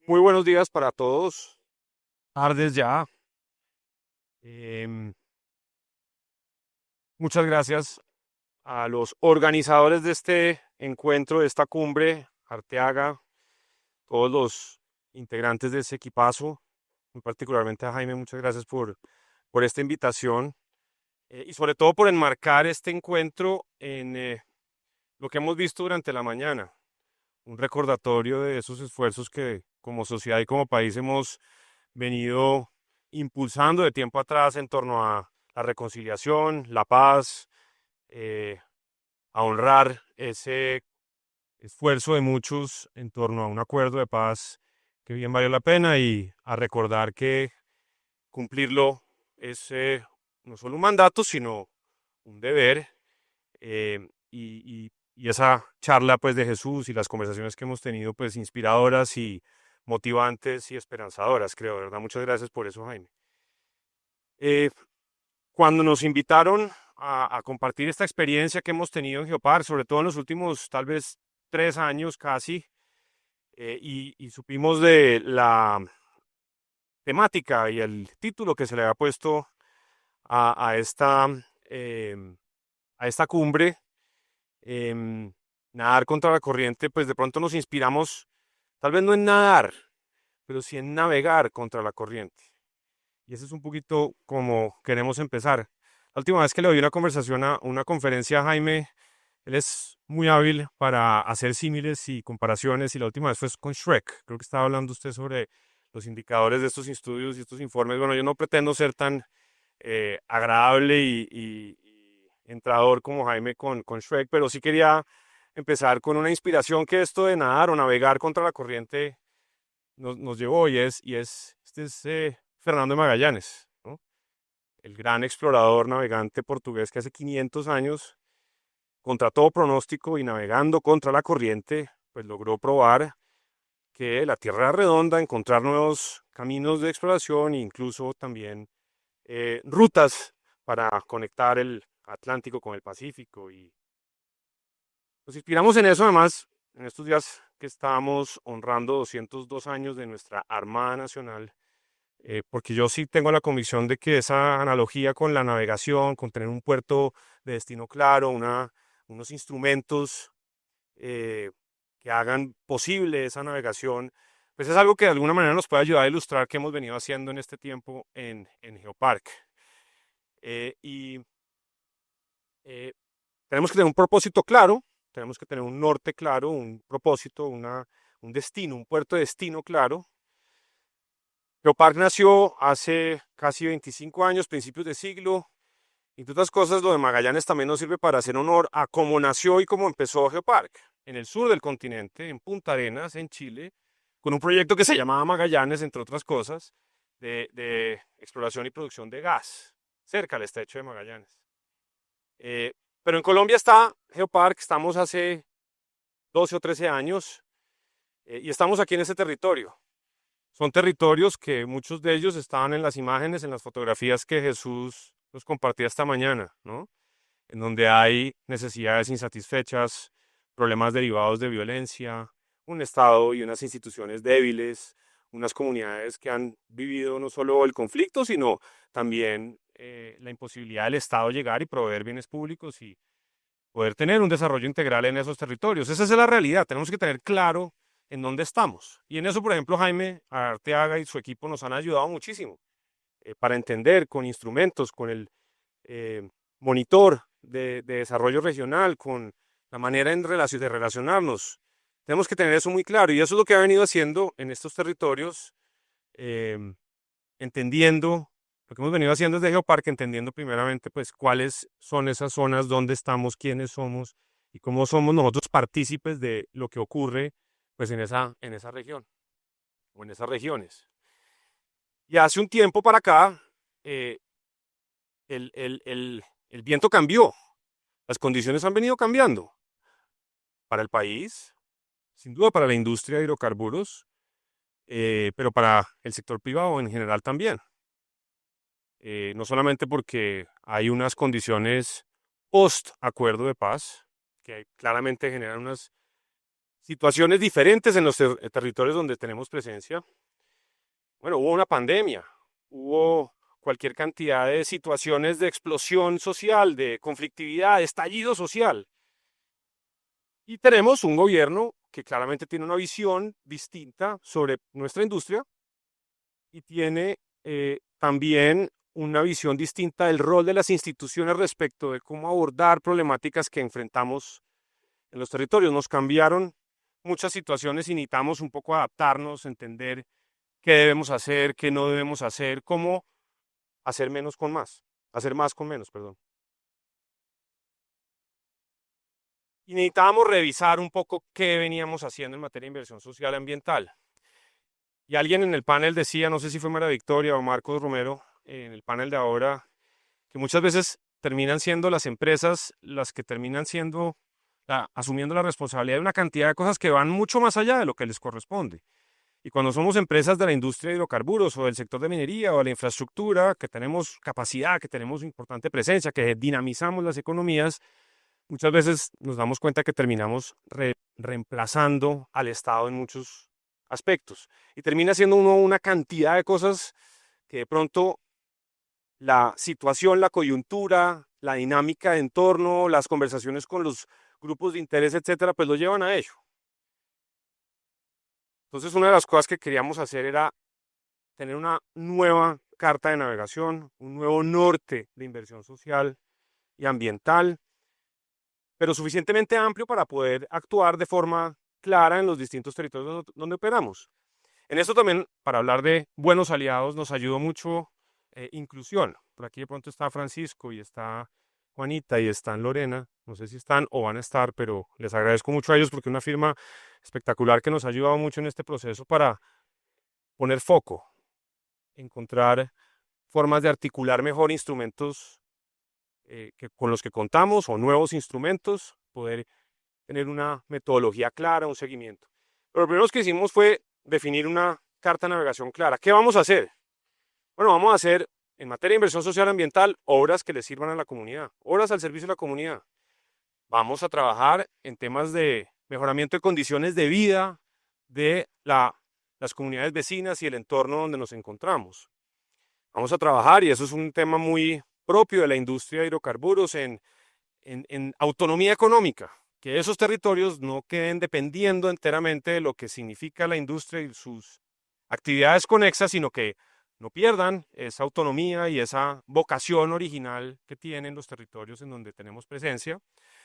Muy buenos días para todos. Tardes ya. Em, Muchas gracias a los organizadores de este encuentro, de esta cumbre, Arteaga, todos los integrantes de ese equipazo, muy particularmente a Jaime, muchas gracias por esta invitación y sobre todo por enmarcar este encuentro en lo que hemos visto durante la mañana, un recordatorio de esos esfuerzos que como sociedad y como país hemos venido impulsando de tiempo atrás en torno a la reconciliación, la paz, eh, a honrar ese esfuerzo de muchos en torno a un acuerdo de paz que bien valió la pena y a recordar que cumplirlo es no solo un mandato, sino un deber. Y esa charla pues de Jesús y las conversaciones que hemos tenido pues inspiradoras y motivantes y esperanzadoras, creo, ¿verdad? Muchas gracias por eso, Jaime. Eh, Cuando nos invitaron a compartir esta experiencia que hemos tenido en Geopark, sobre todo en los últimos tal vez 3 años casi, y supimos de la temática y el título que se le había puesto a em, a esta cumbre, em, nadar contra la corriente, pues de pronto nos inspiramos, tal vez no en nadar, pero sí en navegar contra la corriente. Y ese es un poquito como queremos empezar. La última vez que le doy una conversación a una conferencia a Jaime, él es muy hábil para hacer símiles y comparaciones y la última vez fue con Shrek. Creo que estaba hablando usted sobre los indicadores de estos estudios y estos informes. Bueno, yo no pretendo ser tan agradable y entrador como Jaime con Shrek, pero sí quería empezar con una inspiración que esto de nadar o navegar contra la corriente nos llevó este es Fernando de Magallanes, ¿no? El gran explorador navegante portugués que hace 500 años, contra todo pronóstico y navegando contra la corriente, pues logró probar que la Tierra era redonda, encontrar nuevos caminos de exploración e incluso también rutas para conectar el Atlántico con el Pacífico. Y nos inspiramos en eso, además, en estos días que estamos honrando 202 años de nuestra Armada Nacional, porque yo sí tengo la convicción de que esa analogía con la navegación, con tener un puerto de destino claro, unos instrumentos eh, que hagan posible esa navegación, pues es algo que de alguna manera nos puede ayudar a ilustrar qué hemos venido haciendo en este tiempo en Geopark. Y tenemos que tener un propósito claro, tenemos que tener un norte claro, un propósito, un destino, un puerto de destino claro. Geopark nació hace casi 25 años, principios de siglo. Entre otras cosas, lo de Magallanes también nos sirve para hacer honor a cómo nació y cómo empezó Geopark, en el sur del continente, en Punta Arenas, en Chile, con un proyecto que se llamaba Magallanes, entre otras cosas, de exploración y producción de gas, cerca del estrecho de Magallanes. Eh, pero en Colombia está Geopark, estamos hace 12 o 13 años y estamos aquí en ese territorio. Son territorios que muchos de ellos estaban en las imágenes, en las fotografías que Jesús nos compartía esta mañana, ¿no? En donde hay necesidades insatisfechas, problemas derivados de violencia, un Estado y unas instituciones débiles, unas comunidades que han vivido no solo el conflicto, sino también la imposibilidad del Estado llegar y proveer bienes públicos y poder tener un desarrollo integral en esos territorios. Esa es la realidad, tenemos que tener claro en dónde estamos. Y en eso, por ejemplo, Jaime Arteaga y su equipo nos han ayudado muchísimo para entender con instrumentos, con el eh, monitor de desarrollo regional, con la manera de relacionarnos. Tenemos que tener eso muy claro y eso es lo que ha venido haciendo en estos territorios, eh, entendiendo lo que hemos venido haciendo desde Geoparque, entendiendo primeramente pues cuáles son esas zonas, dónde estamos, quiénes somos y cómo somos nosotros partícipes de lo que ocurre pues en esa región o en esas regiones. Y hace un tiempo para acá, eh, el viento cambió, las condiciones han venido cambiando para el país, sin duda para la industria de hidrocarburos, pero para el sector privado en general también. No solamente porque hay unas condiciones post acuerdo de paz que claramente generan unas situaciones diferentes en los territorios donde tenemos presencia. Bueno, hubo una pandemia, hubo cualquier cantidad de situaciones de explosión social, de conflictividad, de estallido social. Y tenemos un gobierno que claramente tiene una visión distinta sobre nuestra industria y tiene también una visión distinta del rol de las instituciones respecto de cómo abordar problemáticas que enfrentamos en los territorios. Nos cambiaron muchas situaciones y necesitamos un poco adaptarnos, entender qué debemos hacer, qué no debemos hacer, cómo hacer menos con más, hacer más con menos, perdón. Y necesitábamos revisar un poco qué veníamos haciendo en materia de inversión social y ambiental. Y alguien en el panel decía, no sé si fue María Victoria o Marcos Romero, en el panel de ahora, que muchas veces terminan siendo las empresas las que terminan siendo, asumiendo la responsabilidad de una cantidad de cosas que van mucho más allá de lo que les corresponde. Y cuando somos empresas de la industria de hidrocarburos o del sector de minería o de la infraestructura, que tenemos capacidad, que tenemos importante presencia, que dinamizamos las economías, muchas veces nos damos cuenta que terminamos reemplazando al Estado en muchos aspectos. Y termina siendo uno una cantidad de cosas que de pronto la situación, la coyuntura, la dinámica de entorno, las conversaciones con los grupos de interés, etcétera, pues lo llevan a ello. Entonces, una de las cosas que queríamos hacer era tener una nueva carta de navegación, un nuevo norte de inversión social y ambiental, pero suficientemente amplio para poder actuar de forma clara en los distintos territorios donde operamos. En esto también, para hablar de buenos aliados, nos ayudó mucho inclusión. Por aquí de pronto está Francisco y está Juanita y están Lorena. No sé si están o van a estar, pero les agradezco mucho a ellos porque es una firma espectacular que nos ha ayudado mucho en este proceso para poner foco, encontrar formas de articular mejor instrumentos con los que contamos o nuevos instrumentos, poder tener una metodología clara, un seguimiento. Pero lo primero que hicimos fue definir una carta de navegación clara. ¿Qué vamos a hacer? Bueno, vamos a hacer en materia de inversión social ambiental obras que le sirvan a la comunidad, obras al servicio de la comunidad. Vamos a trabajar en temas de mejoramiento de condiciones de vida de las comunidades vecinas y el entorno donde nos encontramos. Vamos a trabajar, y eso es un tema muy propio de la industria de hidrocarburos, en autonomía económica, que esos territorios no queden dependiendo enteramente de lo que significa la industria y sus actividades conexas, sino que no pierdan esa autonomía y esa vocación original que tienen los territorios en donde tenemos presencia.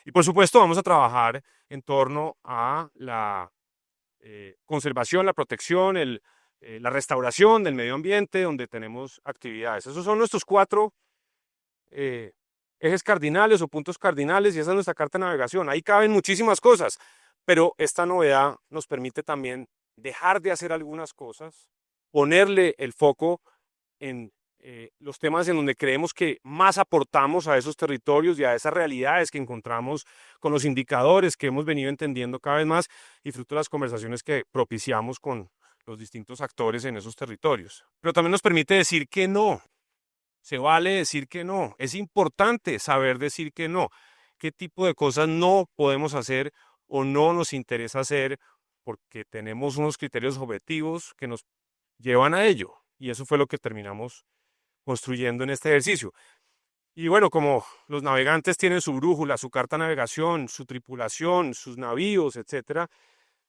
Y por supuesto vamos a trabajar en torno a la conservación, la protección, la restauración del medio ambiente donde tenemos actividades. Esos son nuestros 4 ejes cardinales o puntos cardinales y esa es nuestra carta de navegación. Ahí caben muchísimas cosas, pero esta novedad nos permite también dejar de hacer algunas cosas, ponerle el foco en los temas en donde creemos que más aportamos a esos territorios y a esas realidades que encontramos con los indicadores que hemos venido entendiendo cada vez más y fruto de las conversaciones que propiciamos con los distintos actores en esos territorios. Pero también nos permite decir que no. Se vale decir que no. Es importante saber decir que no. ¿Qué tipo de cosas no podemos hacer o no nos interesa hacer porque tenemos unos criterios objetivos que nos llevan a ello? Y eso fue lo que terminamos construyendo en este ejercicio. Y bueno, como los navegantes tienen su brújula, su carta de navegación, su tripulación, sus navíos, etcétera,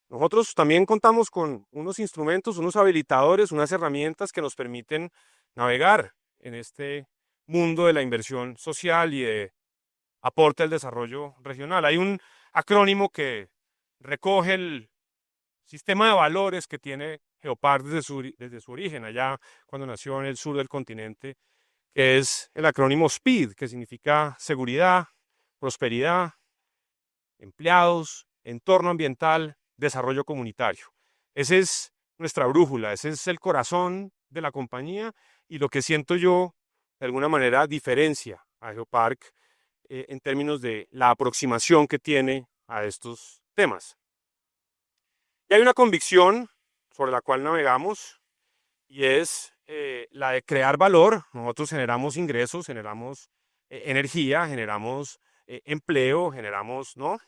nosotros también contamos con unos instrumentos, unos habilitadores, unas herramientas que nos permiten navegar en este mundo de la inversión social y de aporte al desarrollo regional. Hay un acrónimo que recoge el sistema de valores que tiene Geopark desde su origen, allá cuando nació en el sur del continente, que es el acrónimo SPEED, que significa seguridad, prosperidad, empleados, entorno ambiental, desarrollo comunitario. Esa es nuestra brújula, ese es el corazón de la compañía y lo que siento yo, de alguna manera, diferencia a Geopark en términos de la aproximación que tiene a estos temas. Y hay una convicción sobre la cual navegamos y es la de crear valor. Nosotros generamos ingresos, generamos energía, generamos empleo, generamos, ¿no?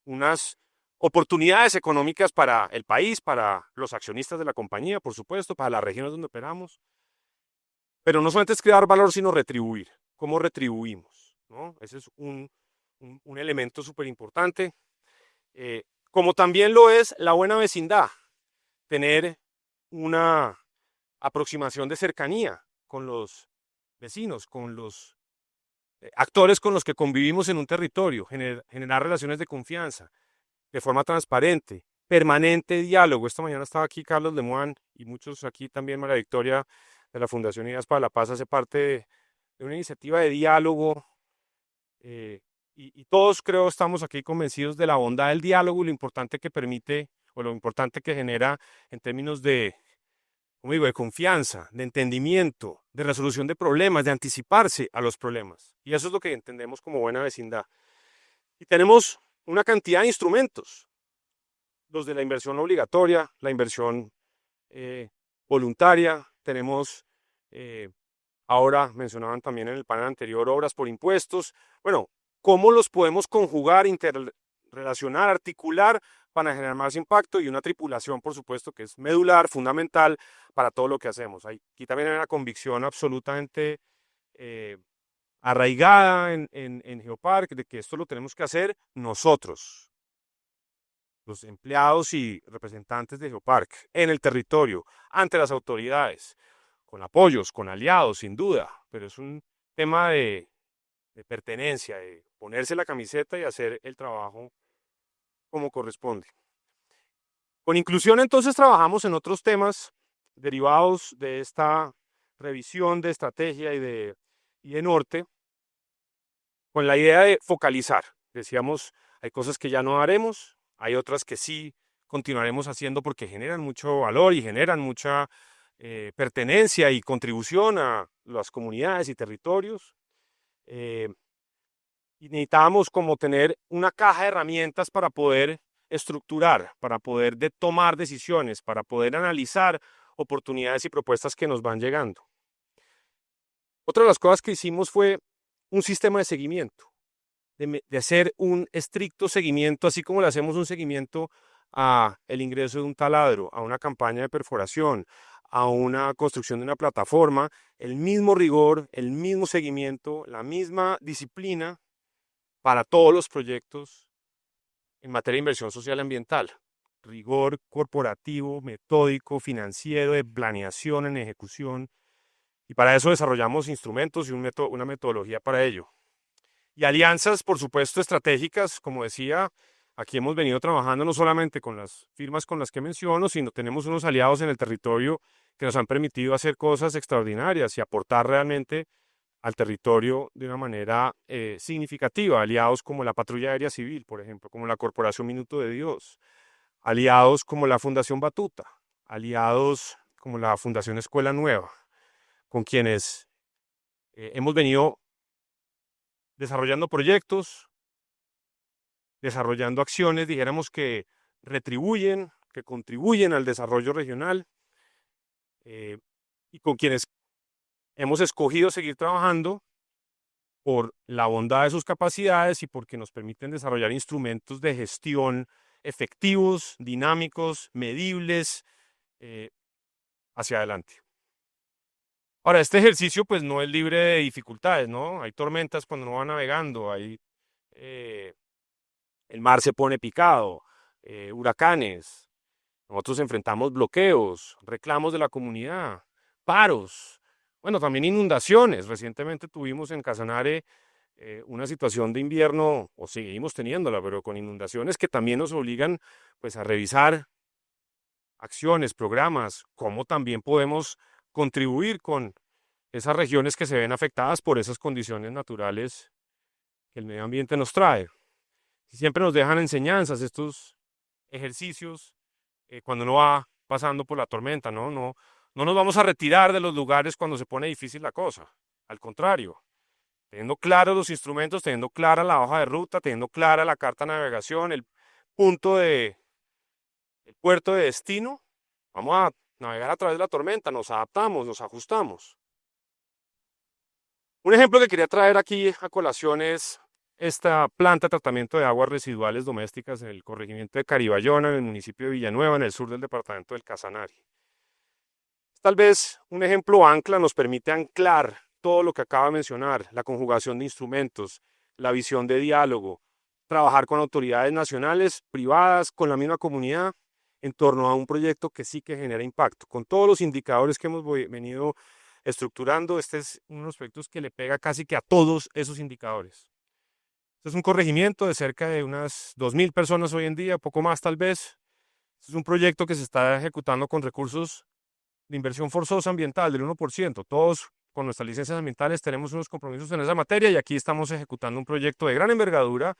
Unas oportunidades económicas para el país, para los accionistas de la compañía, por supuesto, para las regiones donde operamos. Pero no solamente es crear valor, sino retribuir. ¿Cómo retribuimos? ¿No? Ese es un elemento súper importante. Como también lo es la buena vecindad, tener una aproximación de cercanía con los vecinos, con los actores con los que convivimos en un territorio, generar relaciones de confianza, de forma transparente, permanente diálogo. Esta mañana estaba aquí Carlos Lemoine y muchos aquí también, María Victoria de la Fundación Ideas para la Paz hace parte de una iniciativa de diálogo y todos creo estamos aquí convencidos de la bondad del diálogo y lo importante que permite o lo importante que genera en términos de, como digo, de confianza, de entendimiento, de resolución de problemas, de anticiparse a los problemas. Y eso es lo que entendemos como buena vecindad. Y tenemos una cantidad de instrumentos, los de la inversión obligatoria, la inversión voluntaria, tenemos, ahora mencionaban también en el panel anterior, obras por impuestos. Bueno, ¿cómo los podemos conjugar, interrelacionar, articular para generar más impacto? Y una tripulación, por supuesto, que es medular, fundamental para todo lo que hacemos. Aquí también hay una convicción absolutamente arraigada en Geopark de que esto lo tenemos que hacer nosotros, los empleados y representantes de Geopark en el territorio, ante las autoridades, con apoyos, con aliados, sin duda, pero es un tema de pertenencia, de ponerse la camiseta y hacer el trabajo como corresponde. Con inclusión entonces trabajamos en otros temas derivados de esta revisión de estrategia y de norte, con la idea de focalizar. Decíamos, hay cosas que ya no haremos, hay otras que sí continuaremos haciendo porque generan mucho valor y generan mucha pertenencia y contribución a las comunidades y territorios. Y necesitábamos como tener una caja de herramientas para poder estructurar, para poder tomar decisiones, para poder analizar oportunidades y propuestas que nos van llegando. Otra de las cosas que hicimos fue un sistema de seguimiento, de hacer un estricto seguimiento, así como le hacemos un seguimiento a el ingreso de un taladro, a una campaña de perforación, a una construcción de una plataforma, el mismo rigor, el mismo seguimiento, la misma disciplina para todos los proyectos en materia de inversión social y ambiental. Rigor corporativo, metódico, financiero, de planeación en ejecución. Y para eso desarrollamos instrumentos y una metodología para ello. Y alianzas, por supuesto, estratégicas, como decía, aquí hemos venido trabajando no solamente con las firmas con las que menciono, sino tenemos unos aliados en el territorio que nos han permitido hacer cosas extraordinarias y aportar realmente al territorio de una manera significativa. Aliados como la Patrulla Aérea Civil, por ejemplo, como la Corporación Minuto de Dios, aliados como la Fundación Batuta, aliados como la Fundación Escuela Nueva, con quienes hemos venido desarrollando proyectos, desarrollando acciones, dijéramos que retribuyen, que contribuyen al desarrollo regional y con quienes hemos escogido seguir trabajando por la bondad de sus capacidades y porque nos permiten desarrollar instrumentos de gestión efectivos, dinámicos, medibles, hacia adelante. Ahora, este ejercicio pues no es libre de dificultades, ¿no? Hay tormentas cuando uno va navegando, el mar se pone picado, huracanes, nosotros enfrentamos bloqueos, reclamos de la comunidad, paros, bueno, también inundaciones. Recientemente tuvimos en Casanare una situación de invierno, o seguimos teniéndola, pero con inundaciones que también nos obligan pues a revisar acciones, programas, cómo también podemos contribuir con esas regiones que se ven afectadas por esas condiciones naturales que el medio ambiente nos trae. Siempre nos dejan enseñanzas estos ejercicios cuando uno va pasando por la tormenta, ¿no? No nos vamos a retirar de los lugares cuando se pone difícil la cosa. Al contrario, teniendo claros los instrumentos, teniendo clara la hoja de ruta, teniendo clara la carta de navegación, el puerto de destino, vamos a navegar a través de la tormenta, nos adaptamos, nos ajustamos. Un ejemplo que quería traer aquí a colación es esta planta de tratamiento de aguas residuales domésticas en el corregimiento de Caribayona, en el municipio de Villanueva, en el sur del departamento del Casanare. Tal vez un ejemplo ancla nos permite anclar todo lo que acaba de mencionar, la conjugación de instrumentos, la visión de diálogo, trabajar con autoridades nacionales, privadas, con la misma comunidad, en torno a un proyecto que sí que genera impacto. Con todos los indicadores que hemos venido estructurando, este es uno de los proyectos que le pega casi que a todos esos indicadores. Este es un corregimiento de cerca de unas 2.000 personas hoy en día, poco más tal vez. Este es un proyecto que se está ejecutando con recursos de inversión forzosa ambiental del 1%. Todos con nuestras licencias ambientales tenemos unos compromisos en esa materia y aquí estamos ejecutando un proyecto de gran envergadura.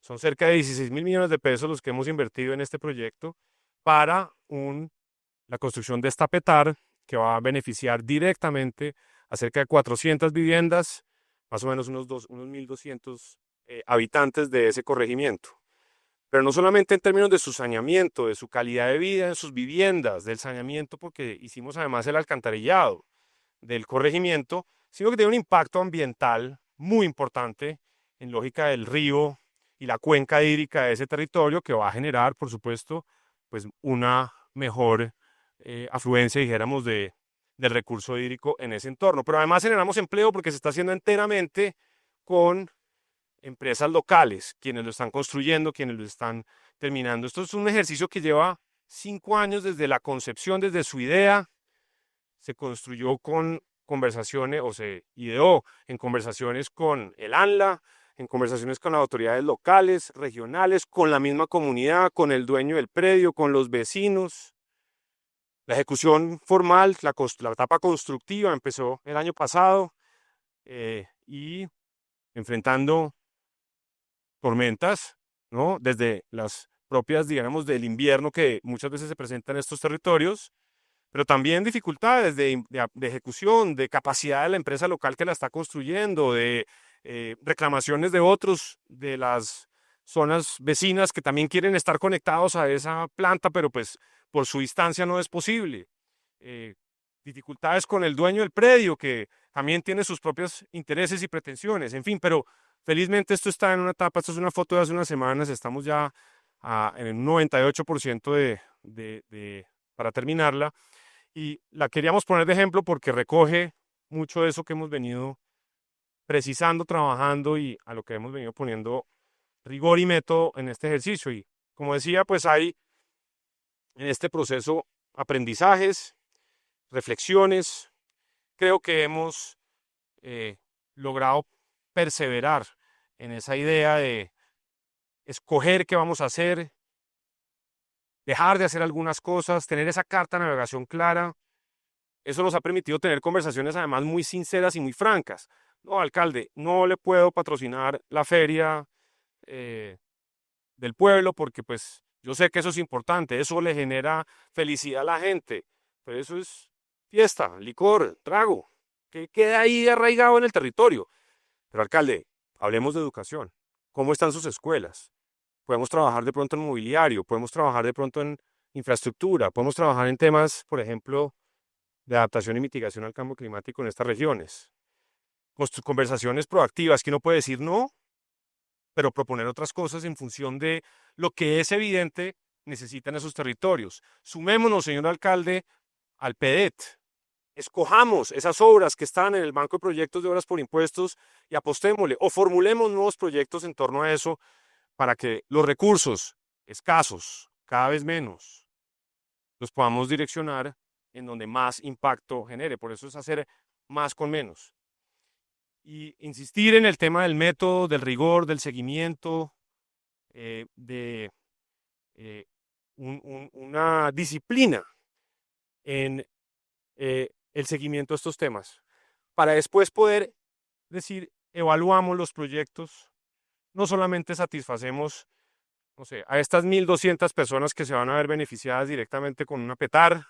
Son cerca de 16.000 millones de pesos los que hemos invertido en este proyecto para la construcción de esta PETAR que va a beneficiar directamente a cerca de 400 viviendas, más o menos unos 1.200 habitantes de ese corregimiento. Pero no solamente en términos de su saneamiento, de su calidad de vida en sus viviendas, del saneamiento, porque hicimos además el alcantarillado del corregimiento, sino que tiene un impacto ambiental muy importante en lógica del río y la cuenca hídrica de ese territorio, que va a generar, por supuesto, pues una mejor afluencia, dijéramos, del recurso hídrico en ese entorno. Pero además generamos empleo porque se está haciendo enteramente con empresas locales, quienes lo están construyendo, quienes lo están terminando. Esto es un ejercicio que lleva 5 años desde la concepción, desde su idea. Se construyó con conversaciones o se ideó en conversaciones con el ANLA, en conversaciones con las autoridades locales, regionales, con la misma comunidad, con el dueño del predio, con los vecinos. La ejecución formal, la etapa constructiva empezó el año pasado y enfrentando tormentas, ¿no? Desde las propias, digamos, del invierno que muchas veces se presentan en estos territorios, pero también dificultades de ejecución, de capacidad de la empresa local que la está construyendo, de reclamaciones de otros, de las zonas vecinas que también quieren estar conectados a esa planta, pero pues por su distancia no es posible. Dificultades con el dueño del predio, que también tiene sus propios intereses y pretensiones, en fin, pero felizmente esto está en una etapa, esto es una foto de hace unas semanas, estamos ya en un 98% para terminarla, y la queríamos poner de ejemplo porque recoge mucho de eso que hemos venido precisando, trabajando y a lo que hemos venido poniendo rigor y método en este ejercicio. Y como decía, pues hay en este proceso aprendizajes, reflexiones. Creo que hemos logrado perseverar en esa idea de escoger qué vamos a hacer, dejar de hacer algunas cosas, tener esa carta de navegación clara. Eso nos ha permitido tener conversaciones además muy sinceras y muy francas. No, alcalde, no le puedo patrocinar la feria del pueblo porque pues yo sé que eso es importante, eso le genera felicidad a la gente, pero eso es fiesta, licor, trago, que queda ahí arraigado en el territorio. Pero alcalde, hablemos de educación. ¿Cómo están sus escuelas? Podemos trabajar de pronto en mobiliario, podemos trabajar de pronto en infraestructura, podemos trabajar en temas, por ejemplo, de adaptación y mitigación al cambio climático en estas regiones. Conversaciones proactivas que uno puede decir no, pero proponer otras cosas en función de lo que es evidente necesitan esos territorios. Sumémonos, señor alcalde, al PEDET. Escojamos esas obras que están en el Banco de Proyectos de Obras por Impuestos y apostémosle o formulemos nuevos proyectos en torno a eso para que los recursos escasos, cada vez menos, los podamos direccionar en donde más impacto genere. Por eso es hacer más con menos. Y insistir en el tema del método, del rigor, del seguimiento, de una disciplina en el seguimiento de estos temas, para después poder decir, evaluamos los proyectos, no solamente satisfacemos, no sé, a estas 1.200 personas que se van a ver beneficiadas directamente con una PETAR,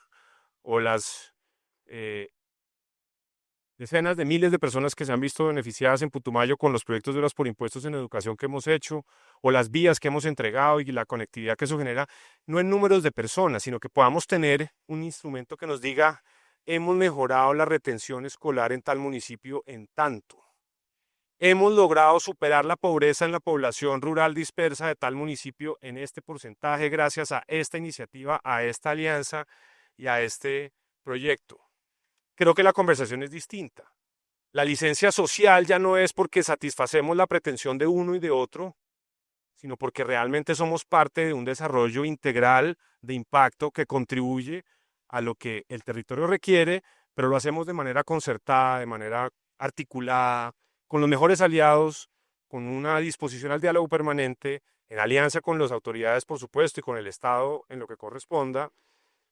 o las decenas de miles de personas que se han visto beneficiadas en Putumayo con los proyectos de obras por impuestos en educación que hemos hecho, o las vías que hemos entregado y la conectividad que eso genera, no en números de personas, sino que podamos tener un instrumento que nos diga, hemos mejorado la retención escolar en tal municipio en tanto. hemos logrado superar la pobreza en la población rural dispersa de tal municipio en este porcentaje gracias a esta iniciativa, a esta alianza y a este proyecto. Creo que la conversación es distinta. La licencia social ya no es porque satisfacemos la pretensión de uno y de otro, sino porque realmente somos parte de un desarrollo integral de impacto que contribuye a lo que el territorio requiere, pero lo hacemos de manera concertada, de manera articulada, con los mejores aliados, con una disposición al diálogo permanente, en alianza con las autoridades, por supuesto, y con el Estado en lo que corresponda.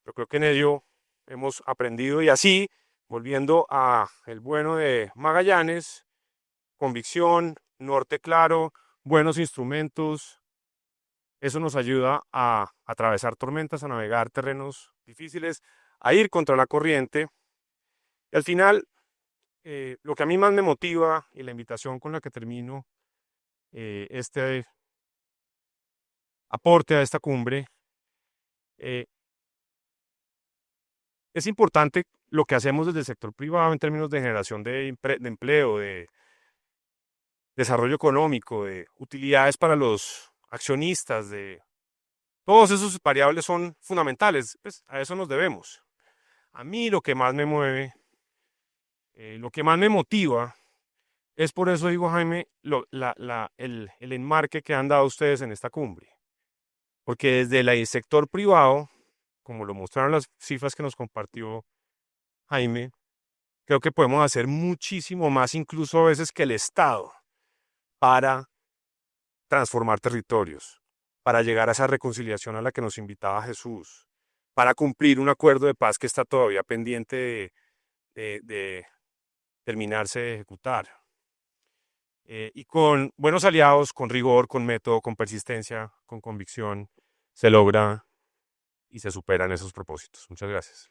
Yo creo que en ello hemos aprendido y así, volviendo a el bueno de Magallanes, convicción, norte claro, buenos instrumentos, eso nos ayuda a atravesar tormentas, a navegar terrenos difíciles, a ir contra la corriente. Y al final, lo que a mí más me motiva y la invitación con la que termino este aporte a esta cumbre, eh, es importante lo que hacemos desde el sector privado en términos de generación de empleo, de desarrollo económico, de utilidades para los accionistas, de todos esos variables son fundamentales, pues a eso nos debemos. A mí lo que más me mueve, lo que más me motiva, es por eso digo, Jaime, el enmarque que han dado ustedes en esta cumbre. Porque desde el sector privado, como lo mostraron las cifras que nos compartió Jaime, creo que podemos hacer muchísimo más, incluso a veces que el Estado, para transformar territorios, para llegar a esa reconciliación a la que nos invitaba Jesús, para cumplir un acuerdo de paz que está todavía pendiente de terminarse de ejecutar. Y con buenos aliados, con rigor, con método, con persistencia, con convicción, se logra y se superan esos propósitos. Muchas gracias.